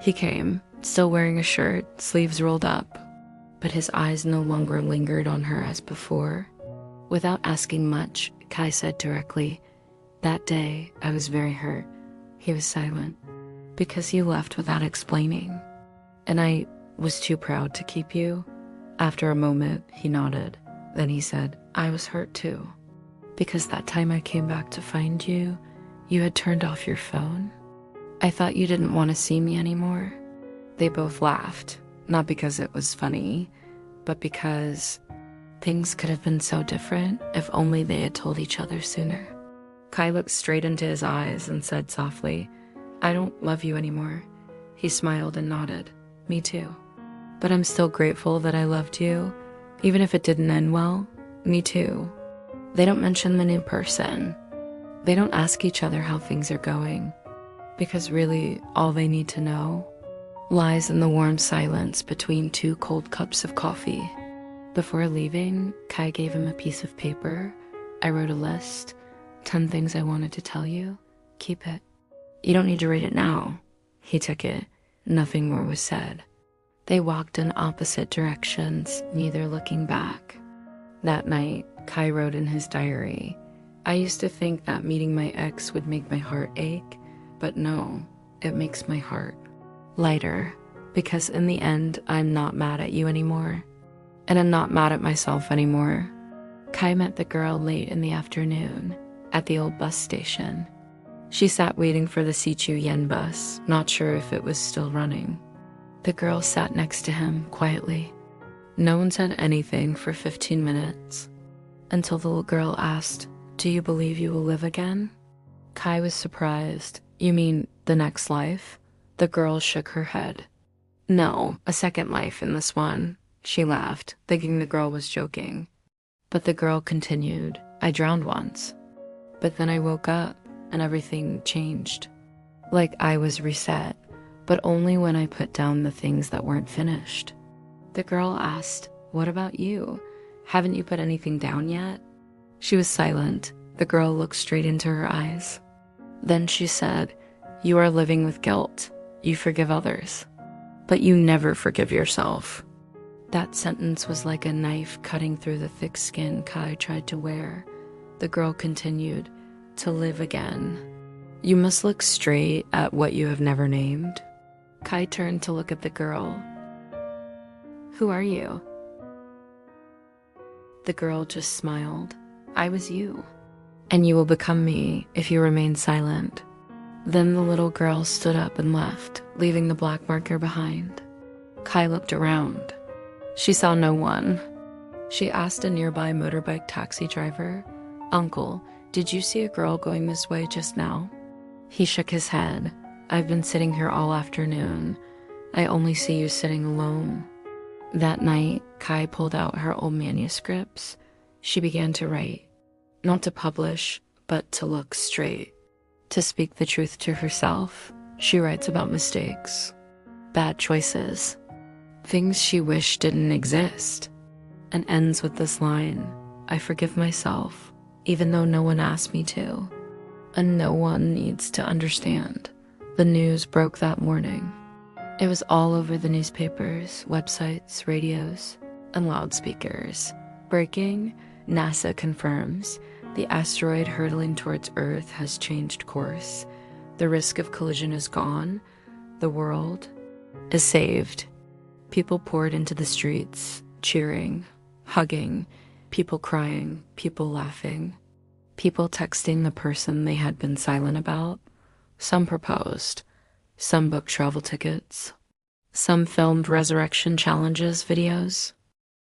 He came, still wearing a shirt, sleeves rolled up, but his eyes no longer lingered on her as before. Without asking much, Kai said directly, "That day, I was very hurt." He was silent. "Because you left without explaining. And I was too proud to keep you." After a moment, he nodded. Then he said, "I was hurt too. Because that time I came back to find you, you had turned off your phone. I thought you didn't want to see me anymore." They both laughed, not because it was funny, but because things could have been so different if only they had told each other sooner. Kai looked straight into his eyes and said softly, "I don't love you anymore." He smiled and nodded. "Me too. But I'm still grateful that I loved you, even if it didn't end well." "Me too." They don't mention the new person. They don't ask each other how things are going, because really all they need to know lies in the warm silence between 2 cold cups of coffee. Before leaving, Kai gave him a piece of paper. "I wrote a list, 10 things I wanted to tell you. Keep it. You don't need to read it now." He took it. Nothing more was said. They walked in opposite directions, neither looking back. That night, Kai wrote in his diary, "I used to think that meeting my ex would make my heart ache, but no, it makes my heart lighter, because in the end, I'm not mad at you anymore. And I'm not mad at myself anymore." Kai met the girl late in the afternoon at the old bus station. She sat waiting for the Sichu Yen bus, not sure if it was still running. The girl sat next to him quietly. No one said anything for 15 minutes, until the little girl asked, "Do you believe you will live again?" Kai was surprised. "You mean the next life?" The girl shook her head. "No, a second life in this one." She laughed, thinking the girl was joking. But the girl continued, "I drowned once. But then I woke up and everything changed. Like I was reset, but only when I put down the things that weren't finished." The girl asked, "What about you? Haven't you put anything down yet?" She was silent. The girl looked straight into her eyes. Then she said, "You are living with guilt. You forgive others, but you never forgive yourself." That sentence was like a knife cutting through the thick skin Kai tried to wear. The girl continued, "To live again, you must look straight at what you have never named." Kai turned to look at the girl. "Who are you?" The girl just smiled. "I was you. And you will become me if you remain silent." Then the little girl stood up and left, leaving the black marker behind. Kai looked around. She saw no one. She asked a nearby motorbike taxi driver, "Uncle, did you see a girl going this way just now?" He shook his head. "I've been sitting here all afternoon. I only see you sitting alone." That night, Kai pulled out her old manuscripts. She began to write. Not to publish, but to look straight. To speak the truth to herself. She writes about mistakes, bad choices, things she wished didn't exist, and ends with this line, "I forgive myself, even though no one asked me to, and no one needs to understand." The news broke that morning. It was all over the newspapers, websites, radios, and loudspeakers. Breaking, NASA confirms the asteroid hurtling towards Earth has changed course. The risk of collision is gone. The world is saved. People poured into the streets, cheering, hugging, people crying, people laughing, people texting the person they had been silent about. Some proposed, some booked travel tickets, some filmed resurrection challenges videos.